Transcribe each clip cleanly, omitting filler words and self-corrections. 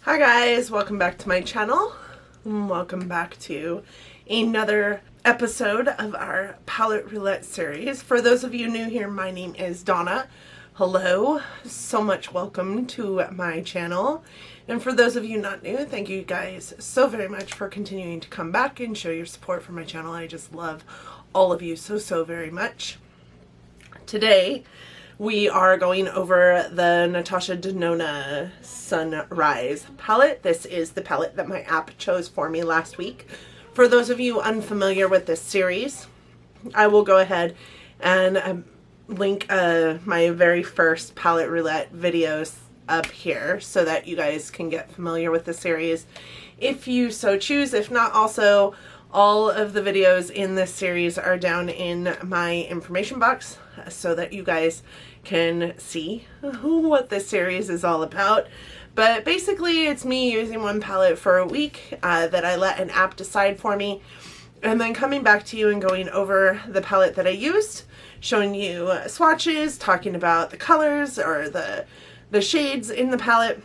Hi guys, welcome back to my channel. Welcome back to another episode of our palette roulette series. For those of you new here, my name is Donna. Hello, so much welcome to my channel. And for those of you not new, thank you guys so very much for continuing to come back and show your support for my channel. I just love all of you so very much. Today, we are going over the Natasha Denona Sunrise palette. This is the palette that my app chose for me last week. For those of you unfamiliar with this series, I will go ahead and link my very first palette roulette videos up here so that you guys can get familiar with the series if you so choose. If not, also all of the videos in this series are down in my information box so that you guys can see what this series is all about. But basically it's me using one palette for a week that I let an app decide for me, and then coming back to you and going over the palette that I used, showing you swatches, talking about the colors or the shades in the palette,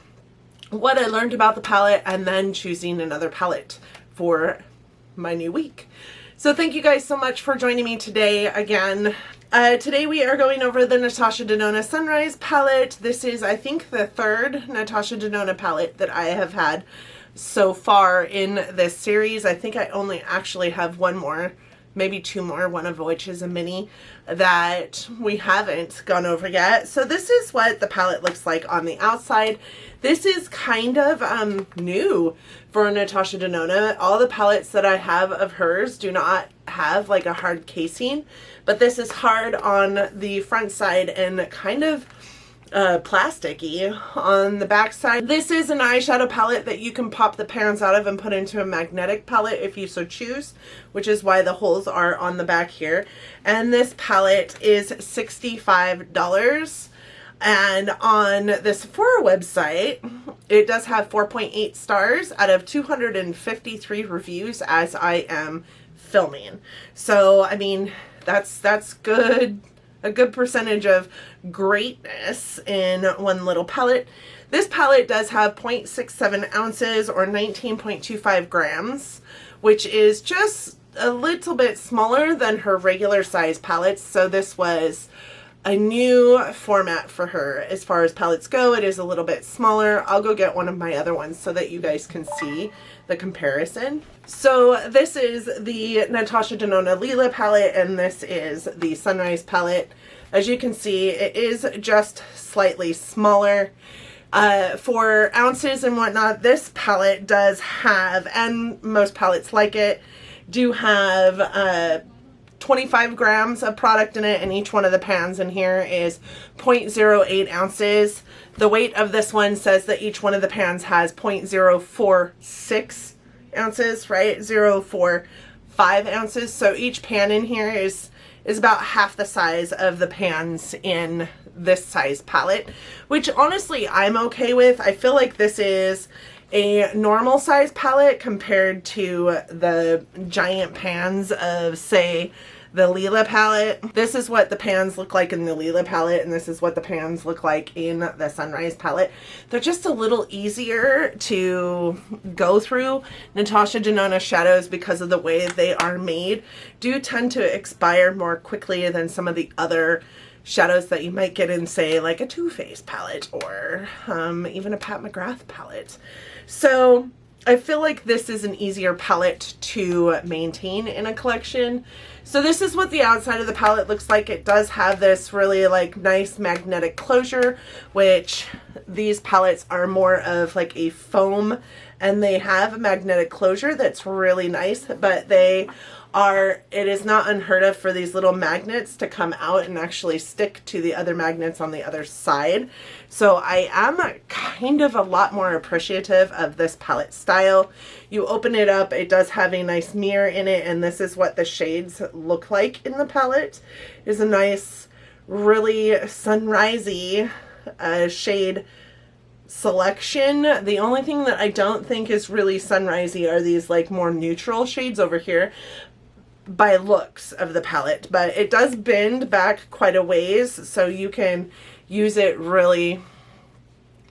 what I learned about the palette, and then choosing another palette for my new week. So thank you guys so much for joining me today again. Today we are going over the Natasha Denona Sunrise palette. This is, I think, the third Natasha Denona palette that I have had so far in this series. I think I only actually have one more, maybe two more, one of which is a mini that we haven't gone over yet. So this is what the palette looks like on the outside. This is kind of new for Natasha Denona. All the palettes that I have of hers do not have like a hard casing, but this is hard on the front side and kind of plasticky on the back side. This is an eyeshadow palette that you can pop the pans out of and put into a magnetic palette if you so choose, which is why the holes are on the back here. And this palette is $65. And on the Sephora website, it does have 4.8 stars out of 253 reviews as I am filming. So, I mean, that's good. A good percentage of greatness in one little palette. This palette does have 0.67 ounces or 19.25 grams, which is just a little bit smaller than her regular size palettes. So this was a new format for her as far as palettes go. It is a little bit smaller. I'll go get one of my other ones so that you guys can see the comparison. So this is the Natasha Denona Lila palette, and this is the Sunrise palette. As you can see, it is just slightly smaller. For ounces and whatnot, this palette does have, and most palettes like it, do have 25 grams of product in it, and each one of the pans in here is 0.08 ounces. The weight of this one says that each one of the pans has 0.046 ounces, right? 0.045 ounces. So each pan in here is about half the size of the pans in this size palette, which honestly I'm okay with. I feel like this is a normal size palette compared to the giant pans of, say, the Lila palette. This is what the pans look like in the Lila palette, and this is what the pans look like in the Sunrise palette. They're just a little easier to go through. Natasha Denona shadows, because of the way they are made, do tend to expire more quickly than some of the other shadows that you might get in, say, like a Too Faced palette or even a Pat McGrath palette. So I feel like this is an easier palette to maintain in a collection. So this is what the outside of the palette looks like. It does have this really like nice magnetic closure, which these palettes are more of like a foam, and they have a magnetic closure that's really nice, but it is not unheard of for these little magnets to come out and actually stick to the other magnets on the other side. So I am kind of a lot more appreciative of this palette style. You open it up, it does have a nice mirror in it, and this is what the shades look like in the palette. Is a nice, really sunrisey shade selection. The only thing that I don't think is really sunrisey are these like more neutral shades over here by looks of the palette, but it does bend back quite a ways, so you can use it really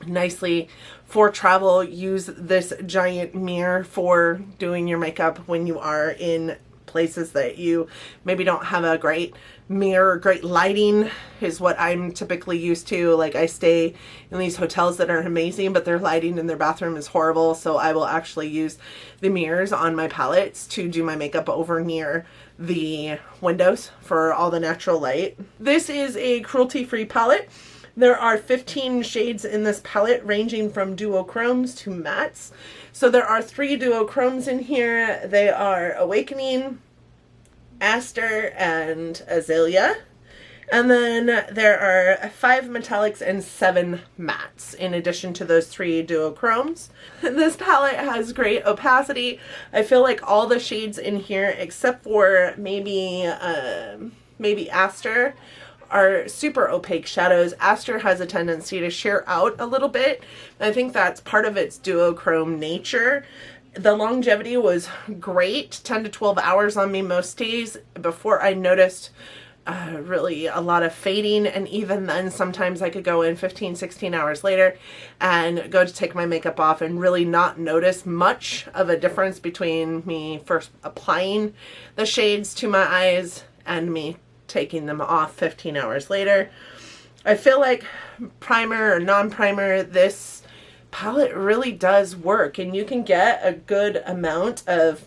nicely for travel, use this giant mirror for doing your makeup when you are in places that you maybe don't have a great mirror. Great lighting is what I'm typically used to. Like, I stay in these hotels that are amazing, but their lighting in their bathroom is horrible, so I will actually use the mirrors on my palettes to do my makeup over near the windows for all the natural light. This is a cruelty-free palette. There are 15 shades in this palette, ranging from duochromes to mattes. So there are 3 duochromes in here. They are Awakening, Aster, and Azalea. And then there are 5 metallics and 7 mattes in addition to those 3 duochromes. This palette has great opacity. I feel like all the shades in here, except for maybe Aster, are super opaque shadows. Aster has a tendency to sheer out a little bit. I think that's part of its duochrome nature. The longevity was great, 10 to 12 hours on me most days before I noticed really a lot of fading, and even then sometimes I could go in 15, 16 hours later and go to take my makeup off and really not notice much of a difference between me first applying the shades to my eyes and me taking them off 15 hours later. I feel like primer or non-primer, this palette really does work, and you can get a good amount of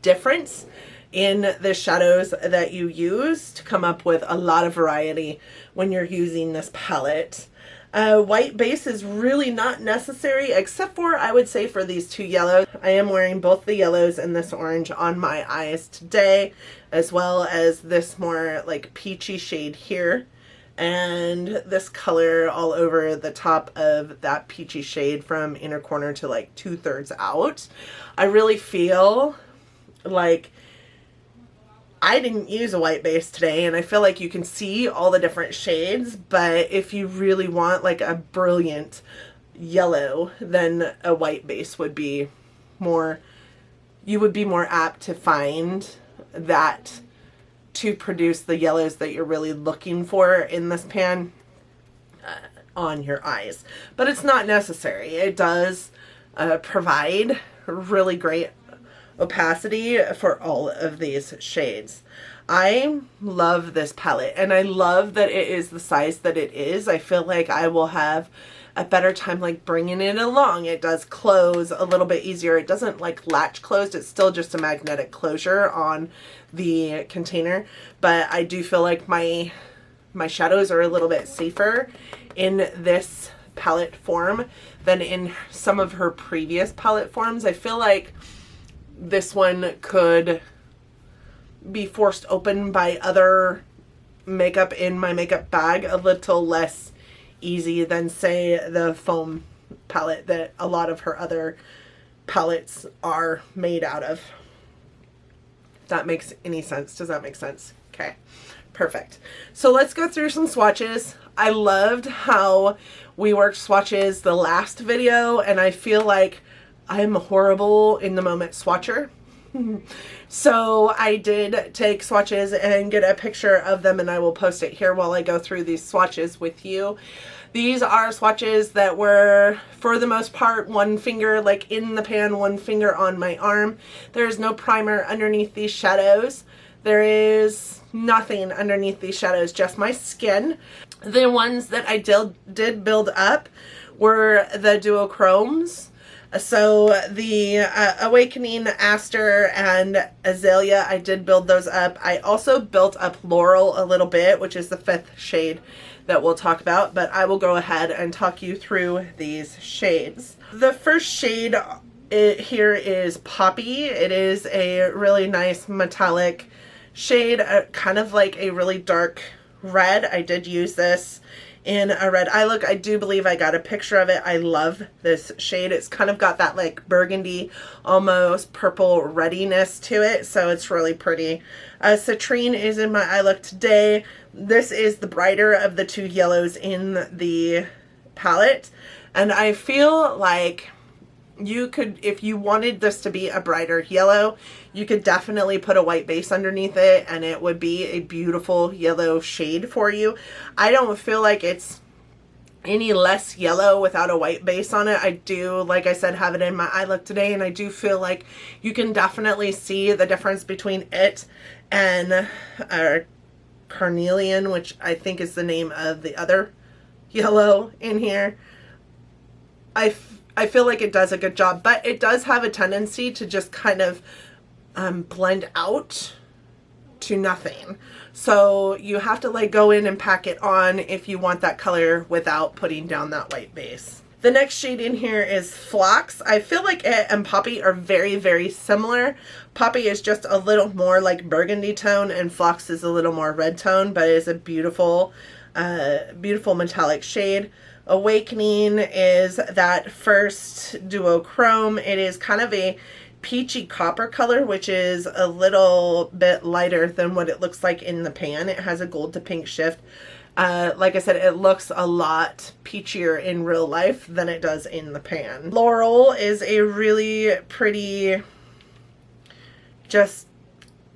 difference in the shadows that you use to come up with a lot of variety when you're using this palette. White base is really not necessary, except for, I would say, for these 2 yellows. I am wearing both the yellows and this orange on my eyes today, as well as this more like peachy shade here, and this color all over the top of that peachy shade from inner corner to like 2/3 out. I really feel like I didn't use a white base today, and I feel like you can see all the different shades, but if you really want like a brilliant yellow, then a white base would be more, you would be more apt to find that to produce the yellows that you're really looking for in this pan on your eyes. But it's not necessary. It does provide really great opacity for all of these shades. I love this palette, and I love that it is the size that it is. I feel like I will have a better time like bringing it along. It does close a little bit easier. It doesn't like latch closed. It's still just a magnetic closure on the container, but I do feel like my shadows are a little bit safer in this palette form than in some of her previous palette forms. I feel like this one could be forced open by other makeup in my makeup bag a little less easy than, say, the foam palette that a lot of her other palettes are made out of. If that makes any sense. Does that make sense? Okay, perfect. So let's go through some swatches. I loved how we worked swatches the last video, and I feel like I'm a horrible in the moment swatcher. So I did take swatches and get a picture of them, and I will post it here while I go through these swatches with you. These are swatches that were, for the most part, one finger like in the pan, one finger on my arm. There is no primer underneath these shadows. There is nothing underneath these shadows, just my skin. The ones that I did build up were the duochromes. So the Awakening, Aster, and Azalea, I did build those up. I also built up Laurel a little bit, which is the 5th shade that we'll talk about, but I will go ahead and talk you through these shades. The first shade here is Poppy. It is a really nice metallic shade, kind of like a really dark red. I did use this in a red eye look. I do believe I got a picture of it. I love this shade. It's kind of got that like burgundy, almost purple reddiness to it, so it's really pretty. Citrine is in my eye look today. This is the brighter of the 2 yellows in the palette, and I feel like you could, if you wanted this to be a brighter yellow, you could definitely put a white base underneath it and it would be a beautiful yellow shade for you. I don't feel like it's any less yellow without a white base on it. I do, like I said, have it in my eye look today, and I do feel like you can definitely see the difference between it and Carnelian, which I think is the name of the other yellow in here. I feel like it does a good job, but it does have a tendency to just kind of blend out to nothing. So you have to like go in and pack it on if you want that color without putting down that white base. The next shade in here is Phlox. I feel like it and Poppy are very, very similar. Poppy is just a little more like burgundy tone and Phlox is a little more red tone, but it is a beautiful, beautiful metallic shade. Awakening is that first duochrome. It is kind of a peachy copper color, which is a little bit lighter than what it looks like in the pan. It has a gold to pink shift. Like I said, it looks a lot peachier in real life than it does in the pan. Laurel is a really pretty, just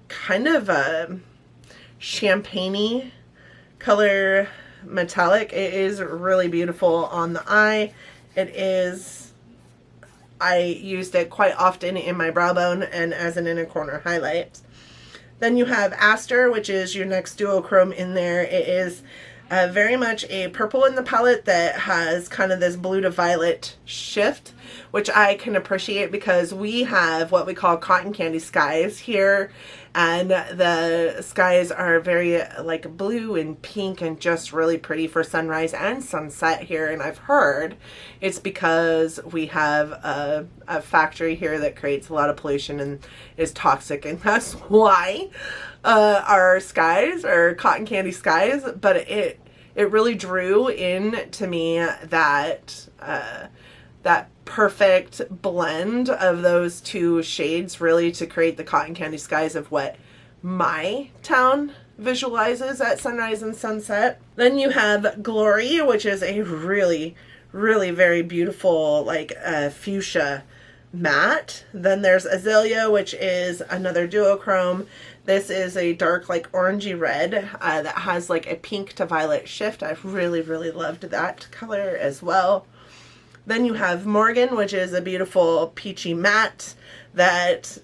kind of a champagne-y color metallic. It is really beautiful on the eye. It is, I used it quite often in my brow bone and as an inner corner highlight. Then you have Aster, which is your next duochrome in there. It is very much a purple in the palette that has kind of this blue to violet shift, which I can appreciate because we have what we call cotton candy skies here, and the skies are very like blue and pink and just really pretty for sunrise and sunset here. And I've heard it's because we have a factory here that creates a lot of pollution and is toxic, and that's why our skies are cotton candy skies. But it really drew in to me that that perfect blend of those two shades, really, to create the cotton candy skies of what my town visualizes at sunrise and sunset. Then you have Glory, which is a really, really very beautiful like fuchsia matte. Then there's Azalea, which is another duochrome. This is a dark like orangey red that has like a pink to violet shift. I've really, really loved that color as well. Then you have Morgan, which is a beautiful peachy matte that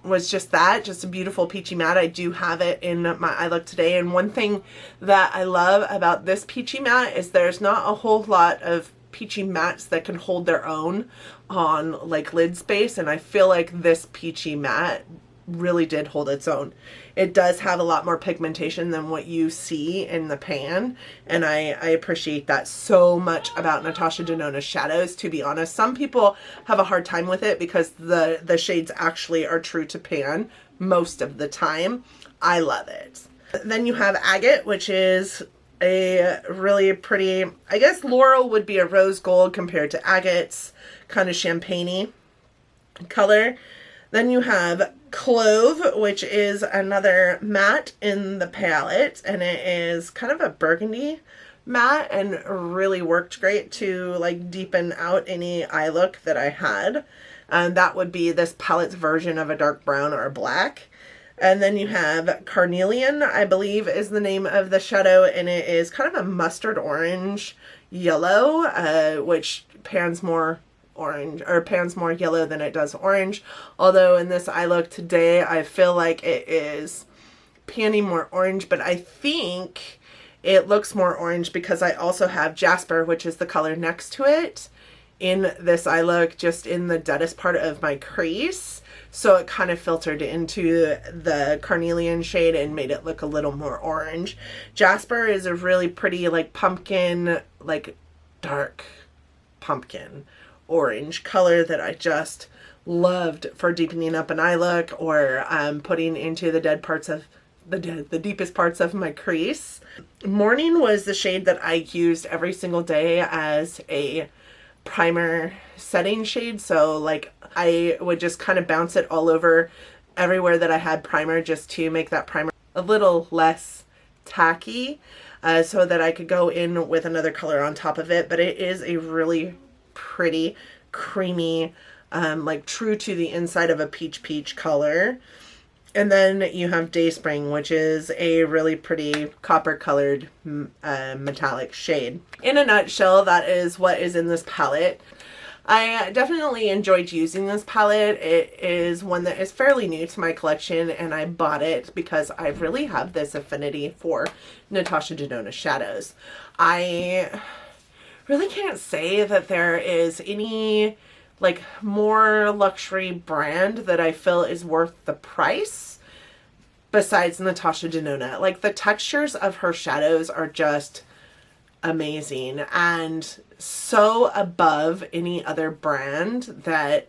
was just a beautiful peachy matte. I do have it in my eye look today, and one thing that I love about this peachy matte is there's not a whole lot of peachy mattes that can hold their own on like lid space, and I feel like this peachy matte really did hold its own. It does have a lot more pigmentation than what you see in the pan, and I appreciate that so much about Natasha Denona's shadows, to be honest. Some people have a hard time with it because the shades actually are true to pan most of the time. I love it. Then you have Agate, which is a really pretty, I guess Laurel would be a rose gold compared to Agate's kind of champagne-y color. Then you have Clove, which is another matte in the palette, and it is kind of a burgundy matte and really worked great to like deepen out any eye look that I had. That would be this palette's version of a dark brown or a black. And then you have Carnelian, I believe is the name of the shadow, and it is kind of a mustard orange yellow, which pans more orange, or pans more yellow than it does orange. Although in this eye look today, I feel like it is panning more orange, but I think it looks more orange because I also have Jasper, which is the color next to it, in this eye look, just in the deadest part of my crease. So it kind of filtered into the Carnelian shade and made it look a little more orange. Jasper is a really pretty like pumpkin, like dark pumpkin orange color that I just loved for deepening up an eye look or putting into the dead parts of the deepest parts of my crease. Morning was the shade that I used every single day as a primer setting shade. So like I would just kind of bounce it all over everywhere that I had primer, just to make that primer a little less tacky, so that I could go in with another color on top of it. But it is a really pretty creamy, like true to the inside of a peach color. And then you have Dayspring, which is a really pretty copper colored metallic shade. In a nutshell, that is what is in this palette. I definitely enjoyed using this palette. It is one that is fairly new to my collection, and I bought it because I really have this affinity for Natasha Denona shadows. I really can't say that there is any like more luxury brand that I feel is worth the price besides Natasha Denona. Like, the textures of her shadows are just amazing and so above any other brand that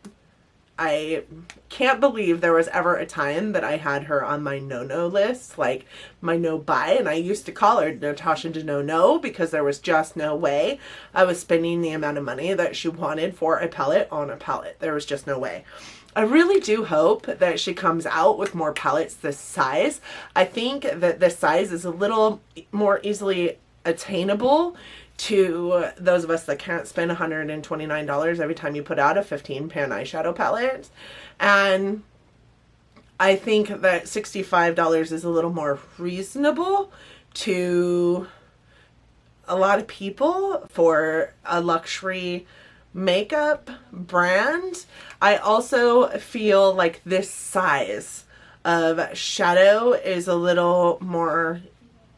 I can't believe there was ever a time that I had her on my no-no list, like my no-buy, and I used to call her Natasha Denona because there was just no way I was spending the amount of money that she wanted for a palette on a palette. There was just no way. I really do hope that she comes out with more palettes this size. I think that this size is a little more easily attainable to those of us that can't spend $129 every time you put out a 15-pan eyeshadow palette. And I think that $65 is a little more reasonable to a lot of people for a luxury makeup brand. I also feel like this size of shadow is a little more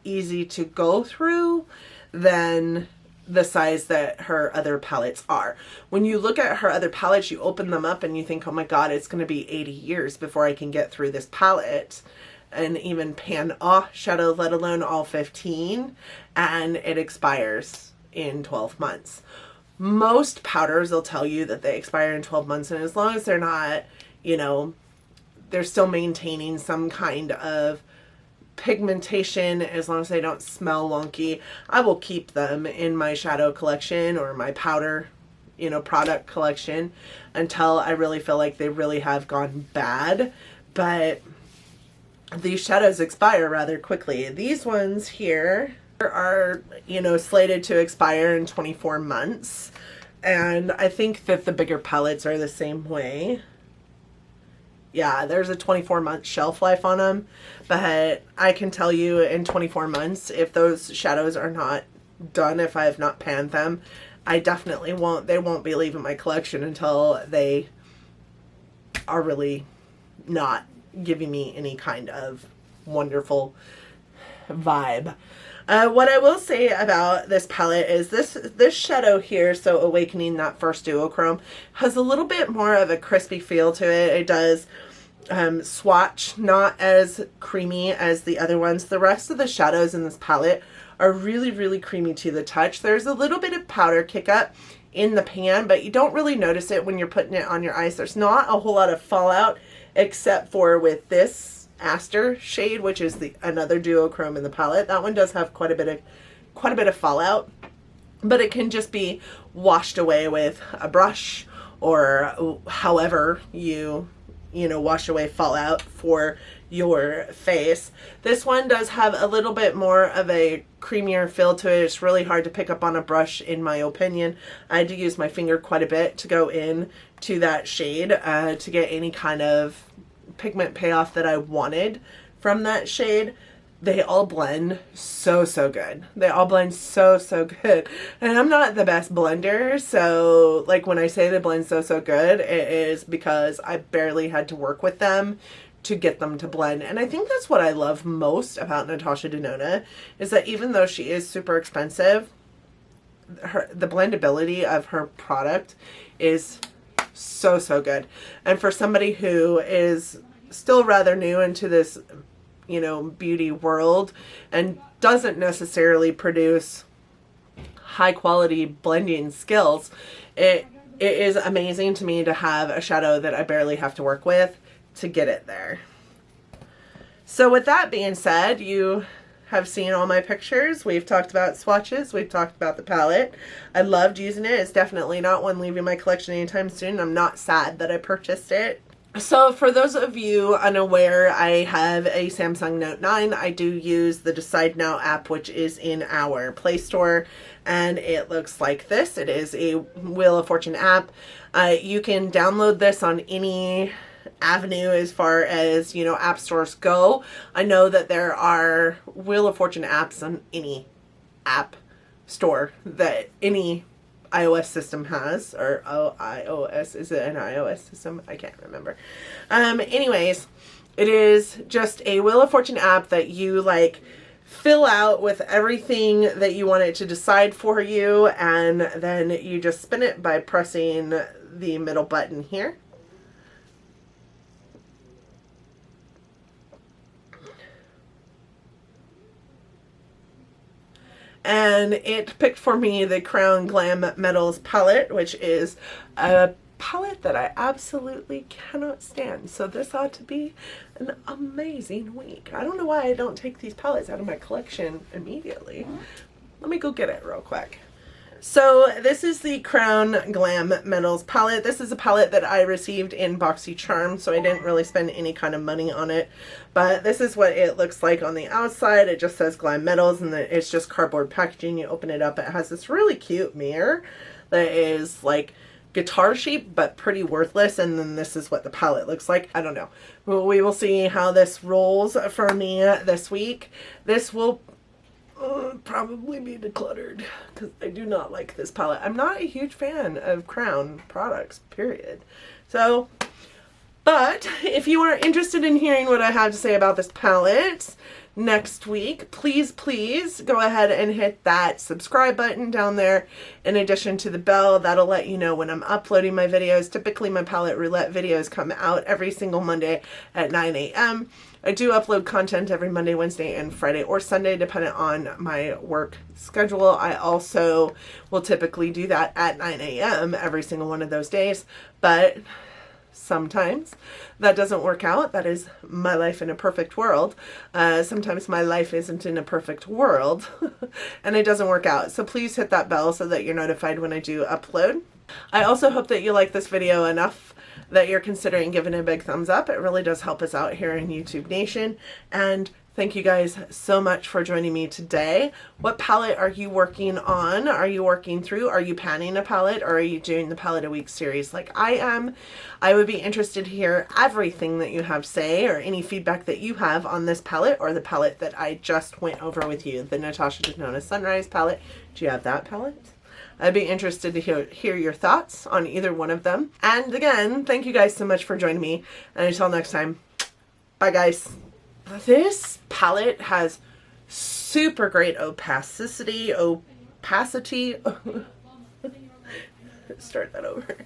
easy to go through than the size that her other palettes are. When you look at her other palettes, you open them up and you think, oh my god, it's going to be 80 years before I can get through this palette and even pan off shadow, let alone all 15, and it expires in 12 months. Most powders will tell you that they expire in 12 months, and as long as they're not, you know, they're still maintaining some kind of pigmentation, as long as they don't smell wonky, I will keep them in my shadow collection or my powder, you know, product collection until I really feel like they really have gone bad. But these shadows expire rather quickly. These ones here are, you know, slated to expire in 24 months. And I think that the bigger palettes are the same way. Yeah, there's a 24-month shelf life on them, but I can tell you in 24 months, if those shadows are not done, if I have not panned them, I definitely won't, they won't be leaving my collection until they are really not giving me any kind of wonderful vibe. What I will say about this palette is this shadow here, so Awakening, that first duochrome, has a little bit more of a crispy feel to it. It does swatch, not as creamy as the other ones. The rest of the shadows in this palette are really, really creamy to the touch. There's a little bit of powder kick up in the pan, but you don't really notice it when you're putting it on your eyes. There's not a whole lot of fallout except for with this Aster shade, which is another duochrome in the palette. That one does have quite a bit of fallout, but it can just be washed away with a brush or however you know, wash away fallout for your face. This one does have a little bit more of a creamier feel to it. It's really hard to pick up on a brush, in my opinion. I had to use my finger quite a bit to go in to that shade to get any kind of pigment payoff that I wanted from that shade. They all blend so good. They all blend so good. And I'm not the best blender, so like when I say they blend so good, it is because I barely had to work with them to get them to blend. And I think that's what I love most about Natasha Denona, is that even though she is super expensive, the blendability of her product is so good. And for somebody who is still rather new into this, you know, beauty world and doesn't necessarily produce high quality blending skills, it is amazing to me to have a shadow that I barely have to work with to get it there. So with that being said, you have seen all my pictures. We've talked about swatches. We've talked about the palette. I loved using it. It's definitely not one leaving my collection anytime soon. I'm not sad that I purchased it. So for those of you unaware, I have a Samsung Note 9. I do use the Decide Now app, which is in our Play Store, and it looks like this. It is a Wheel of Fortune app. You can download this on any avenue as far as, you know, app stores go. I know that there are Wheel of Fortune apps on any app store that any iOS system has, or iOS, is it an iOS system? I can't remember. Anyways, it is just a Wheel of Fortune app that you like fill out with everything that you want it to decide for you, and then you just spin it by pressing the middle button here. And it picked for me the Crown Glam Metals palette, which is a palette that I absolutely cannot stand. So this ought to be an amazing week. I don't know why I don't take these palettes out of my collection immediately. Let me go get it real quick. So this is the Crown Glam Metals palette. This is a palette that I received in BoxyCharm, so I didn't really spend any kind of money on it. But this is what it looks like on the outside. It just says Glam Metals, and it's just cardboard packaging. You open it up, it has this really cute mirror that is like guitar shape but pretty worthless, and then this is what the palette looks like. I don't know. Well, we will see how this rolls for me this week. This will probably be decluttered because I do not like this palette. I'm not a huge fan of Crown products, period. So, but if you are interested in hearing what I have to say about this palette next week, please go ahead and hit that subscribe button down there, in addition to the bell. That'll let you know when I'm uploading my videos. Typically my palette roulette videos come out every single Monday at 9 a.m. I do upload content every Monday, Wednesday, and Friday or Sunday, depending on my work schedule. I also will typically do that at 9 a.m. every single one of those days, but sometimes that doesn't work out. That is my life in a perfect world. Sometimes my life isn't in a perfect world and it doesn't work out. So please hit that bell so that you're notified when I do upload. I also hope that you like this video enough that you're considering giving it a big thumbs up. It really does help us out here in YouTube Nation. And thank you guys so much for joining me today. What palette are you working on? Are you working through? Are you panning a palette, or are you doing the palette a week series like I am? I would be interested to hear everything that you have to say, or any feedback that you have on this palette or the palette that I just went over with you, the Natasha Denona Sunrise palette. Do you have that palette? I'd be interested to hear your thoughts on either one of them. And again, thank you guys so much for joining me. And until next time, bye guys. This palette has super great opacity. Start that over.